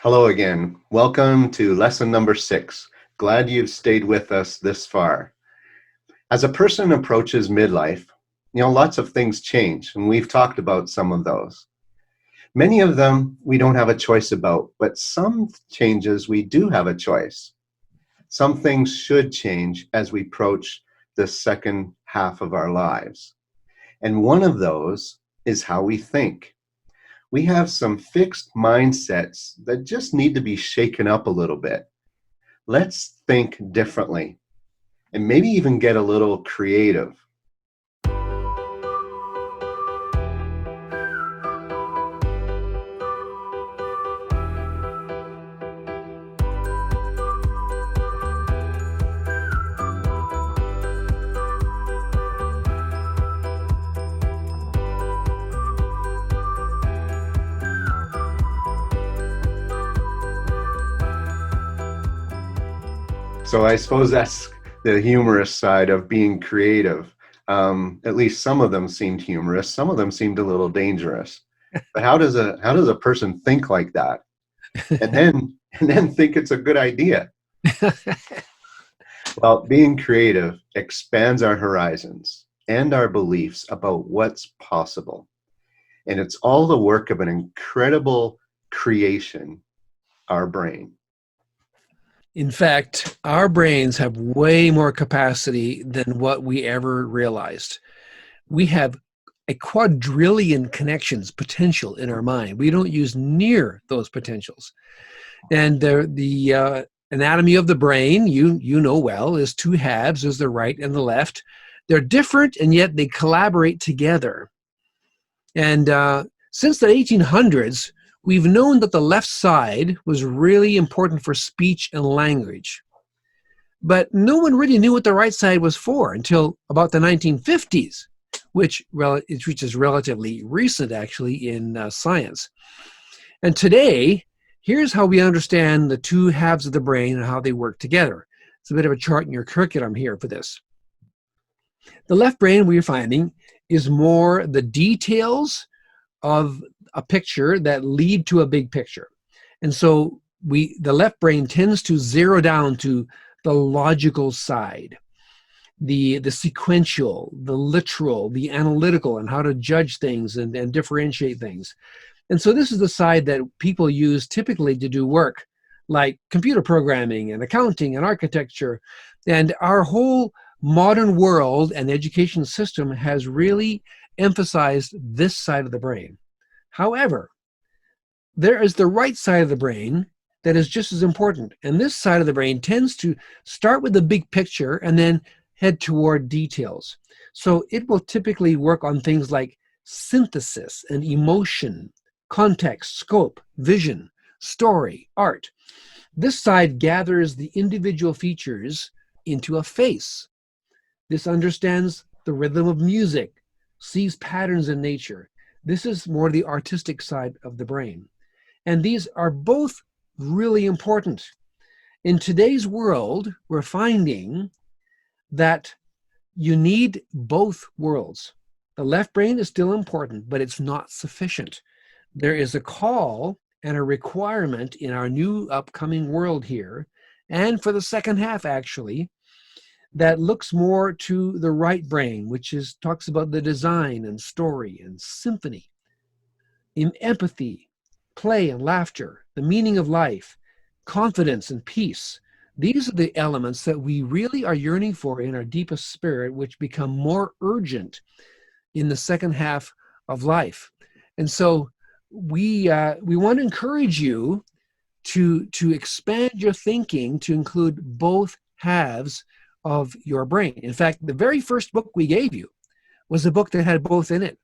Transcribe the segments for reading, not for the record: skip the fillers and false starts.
Hello again. Welcome to lesson number 6. Glad you've stayed with us this far. As a person approaches midlife, lots of things change, and we've talked about some of those. Many of them we don't have a choice about, but some changes we do have a choice. Some things should change as we approach the second half of our lives. And one of those is how we think. We have some fixed mindsets that just need to be shaken up a little bit. Let's think differently and maybe even get a little creative. So I suppose that's the humorous side of being creative. At least some of them seemed humorous. Some of them seemed a little dangerous. But how does a person think like that and then think it's a good idea? Well, being creative expands our horizons and our beliefs about what's possible. And it's all the work of an incredible creation, our brain. In fact, our brains have way more capacity than what we ever realized. We have a quadrillion connections potential in our mind. We don't use near those potentials. And the anatomy of the brain, you know well, is two halves. There's the right and the left. They're different, and yet they collaborate together. And since the 1800s, we've known that the left side was really important for speech and language. But no one really knew what the right side was for until about the 1950s, which is relatively recent, actually, in science. And today, here's how we understand the two halves of the brain and how they work together. It's a bit of a chart in your curriculum here for this. The left brain, we're finding, is more the details of a picture that lead to a big picture. And so the left brain tends to zero down to the logical side, the sequential, the literal, the analytical, and how to judge things and differentiate things. And so this is the side that people use typically to do work like computer programming and accounting and architecture. And our whole modern world and education system has really emphasized this side of the brain. However, there is the right side of the brain that is just as important. And this side of the brain tends to start with the big picture and then head toward details. So it will typically work on things like synthesis and emotion, context, scope, vision, story, art. This side gathers the individual features into a face. This understands the rhythm of music, sees patterns in nature. This is more the artistic side of the brain. And these are both really important. In today's world, we're finding that you need both worlds. The left brain is still important, but it's not sufficient. There is a call and a requirement in our new upcoming world here, and for the second half, actually, that looks more to the right brain, which talks about the design and story and symphony, in empathy, play and laughter, the meaning of life, confidence and peace. These are the elements that we really are yearning for in our deepest spirit, which become more urgent in the second half of life. And so we want to encourage you to expand your thinking to include both halves of your brain. In fact, the very first book we gave you was a book that had both in it,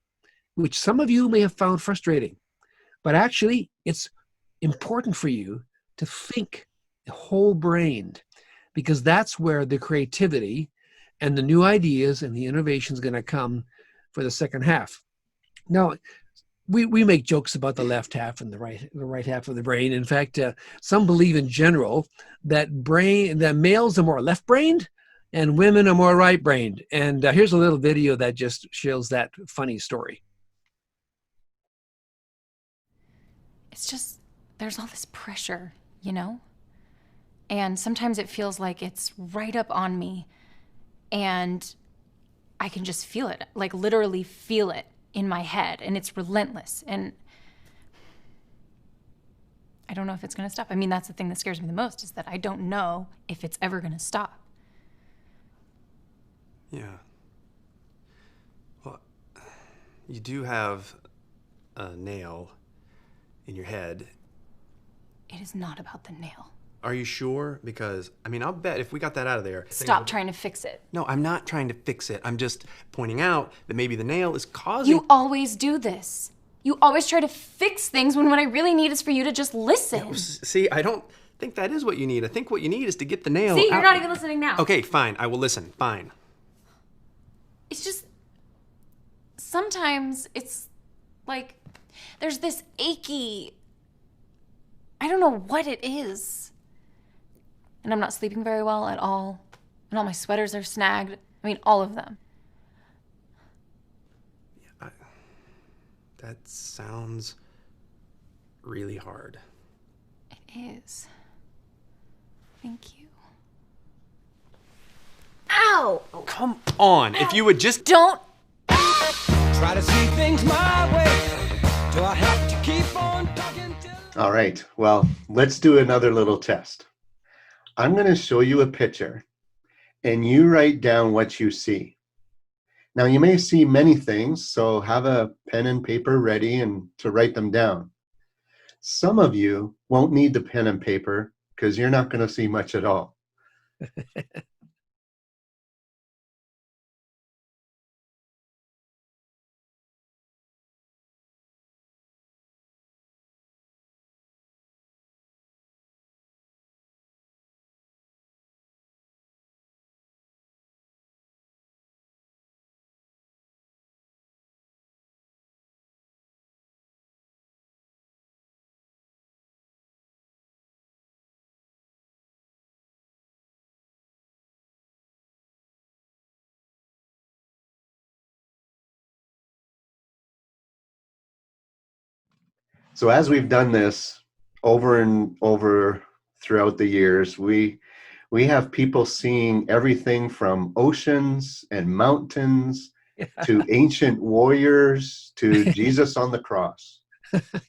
which some of you may have found frustrating. But actually, it's important for you to think whole-brained, because that's where the creativity and the new ideas and the innovation is going to come for the second half. Now, we make jokes about the left half and the right half of the brain. In fact, some believe in general that males are more left-brained and women are more right-brained. And here's a little video that just shows that funny story. It's just there's all this pressure, you know? And sometimes it feels like it's right up on me, and I can just feel it, like literally feel it in my head, and it's relentless. And I don't know if it's going to stop. I mean, that's the thing that scares me the most, is that I don't know if it's ever going to stop. Yeah. Well, you do have a nail in your head. It is not about the nail. Are you sure? Because, I mean, I'll bet if we got that out of there... Stop trying to fix it. No, I'm not trying to fix it. I'm just pointing out that maybe the nail is causing... You always do this. You always try to fix things when what I really need is for you to just listen. Yeah, see, I don't think that is what you need. I think what you need is to get the nail See, out. you're not even listening now. Okay, fine. I will listen. Fine. It's just... Sometimes it's like there's this achy... I don't know what it is. And I'm not sleeping very well at all. And all my sweaters are snagged. I mean, all of them. Yeah, that sounds really hard. It is. Thank you. Ow! Oh, come on. If you would just... Don't... Try to see things my way. Do I have to keep on talking till... All right. Well, let's do another little test. I'm going to show you a picture, and you write down what you see. Now, you may see many things, so have a pen and paper ready and to write them down. Some of you won't need the pen and paper because you're not going to see much at all. So as we've done this over and over throughout the years, we have people seeing everything from oceans and mountains to ancient warriors to Jesus on the cross.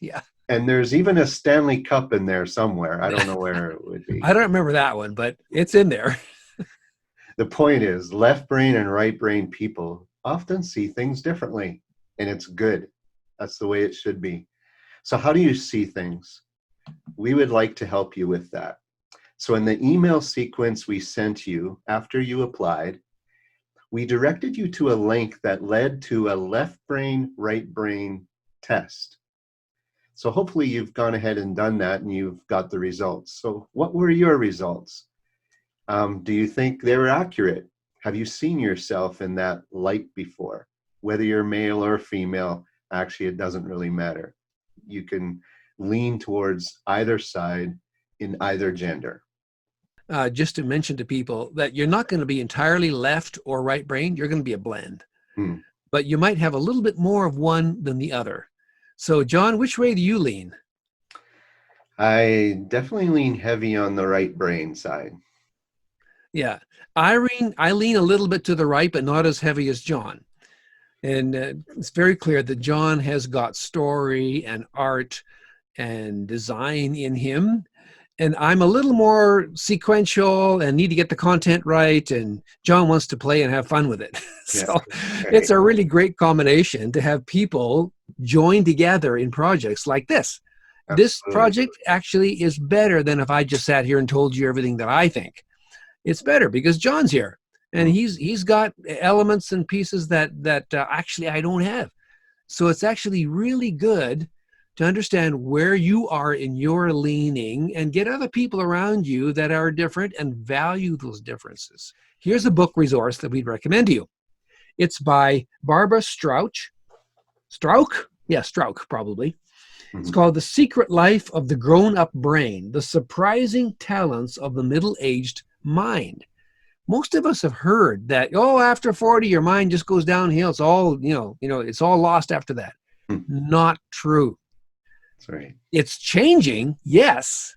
Yeah. And there's even a Stanley Cup in there somewhere. I don't know where it would be. I don't remember that one, but it's in there. The point is, left brain and right brain people often see things differently, and it's good. That's the way it should be. So how do you see things? We would like to help you with that. So in the email sequence we sent you after you applied, we directed you to a link that led to a left brain, right brain test. So hopefully you've gone ahead and done that and you've got the results. So what were your results? Do you think they were accurate? Have you seen yourself in that light before? Whether you're male or female, actually it doesn't really matter. You can lean towards either side in either gender. Just to mention to people that you're not going to be entirely left or right brain, you're going to be a blend. But you might have a little bit more of one than the other. So John, which way do you lean? I definitely lean heavy on the right brain side. Yeah, I lean a little bit to the right, but not as heavy as John. And it's very clear that John has got story and art and design in him. And I'm a little more sequential and need to get the content right. And John wants to play and have fun with it. So it's a really great combination to have people join together in projects like this. Absolutely. This project actually is better than if I just sat here and told you everything that I think. It's better because John's here. And he's got elements and pieces that actually I don't have. So it's actually really good to understand where you are in your leaning and get other people around you that are different and value those differences. Here's a book resource that we'd recommend to you. It's by Barbara Strauch. Strauch? Yeah, Strauch, probably. It's called The Secret Life of the Grown-Up Brain, The Surprising Talents of the Middle-Aged Mind. Most of us have heard that, after 40, your mind just goes downhill. It's all, it's all lost after that. Not true. right. It's changing, yes,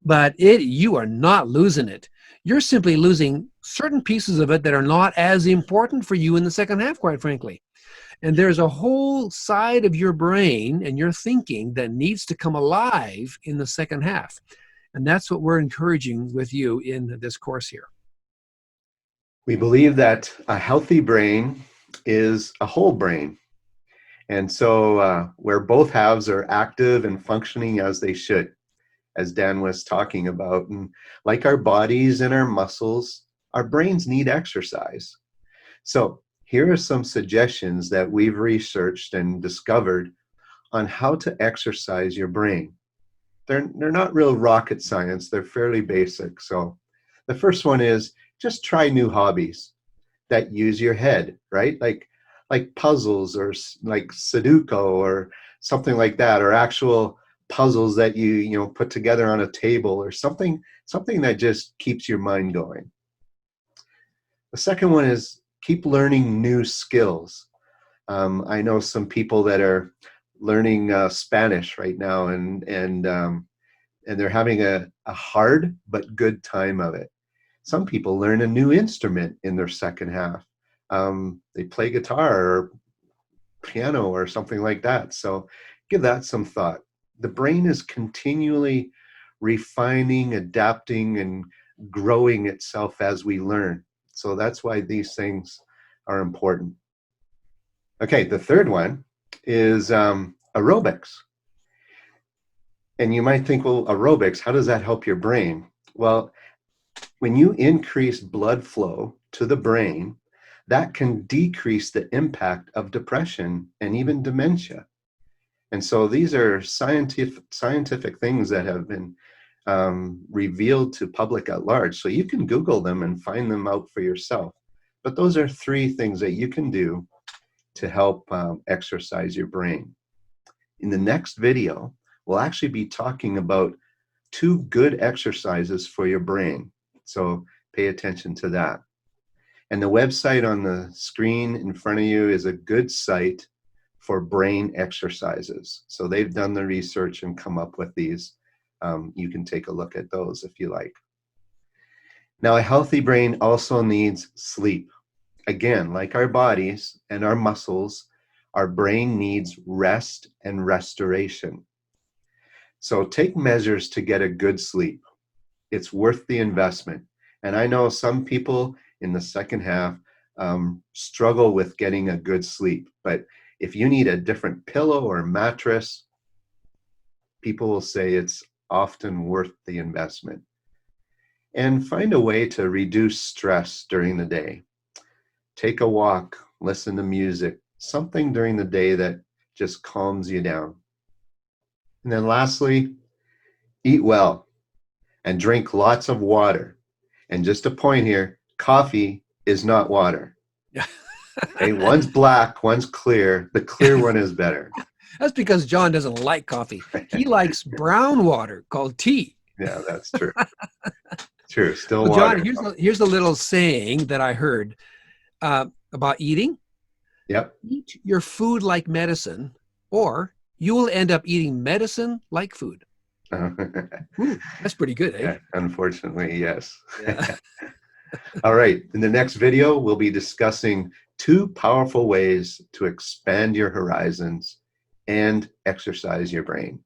but you are not losing it. You're simply losing certain pieces of it that are not as important for you in the second half, quite frankly. And there's a whole side of your brain and your thinking that needs to come alive in the second half. And that's what we're encouraging with you in this course here. We believe that a healthy brain is a whole brain. And so where both halves are active and functioning as they should, as Dan was talking about. And like our bodies and our muscles, our brains need exercise. So here are some suggestions that we've researched and discovered on how to exercise your brain. They're not real rocket science. They're fairly basic. So the first one is just try new hobbies that use your head, right? Like puzzles or like Sudoku or something like that, or actual puzzles that you put together on a table, or something that just keeps your mind going. The second one is keep learning new skills. I know some people that are learning Spanish right now, and they're having a hard but good time of it. Some people learn a new instrument in their second half. They play guitar or piano or something like that. So give that some thought. The brain is continually refining, adapting, and growing itself as we learn. So that's why these things are important. Okay, the third one is aerobics. And you might think, well, aerobics, how does that help your brain? Well, when you increase blood flow to the brain, that can decrease the impact of depression and even dementia. And so these are scientific things that have been revealed to public at large. So you can Google them and find them out for yourself. But those are 3 things that you can do to help exercise your brain. In the next video, we'll actually be talking about 2 good exercises for your brain. So pay attention to that. And the website on the screen in front of you is a good site for brain exercises. So they've done the research and come up with these. You can take a look at those if you like. Now, a healthy brain also needs sleep. Again, like our bodies and our muscles, our brain needs rest and restoration. So take measures to get a good sleep. It's worth the investment. And I know some people in the second half struggle with getting a good sleep. But if you need a different pillow or mattress, people will say it's often worth the investment. And find a way to reduce stress during the day. Take a walk, listen to music, something during the day that just calms you down. And then lastly, eat well and drink lots of water. And just a point here, coffee is not water. Okay, one's black, one's clear. The clear one is better. That's because John doesn't like coffee. He likes brown water called tea. Yeah, that's true. True, still Well, water. John, here's a little saying that I heard about eating. Yep. Eat your food like medicine, or you will end up eating medicine like food. That's pretty good, eh? Yeah, unfortunately, yes. Yeah. All right. In the next video, we'll be discussing 2 powerful ways to expand your horizons and exercise your brain.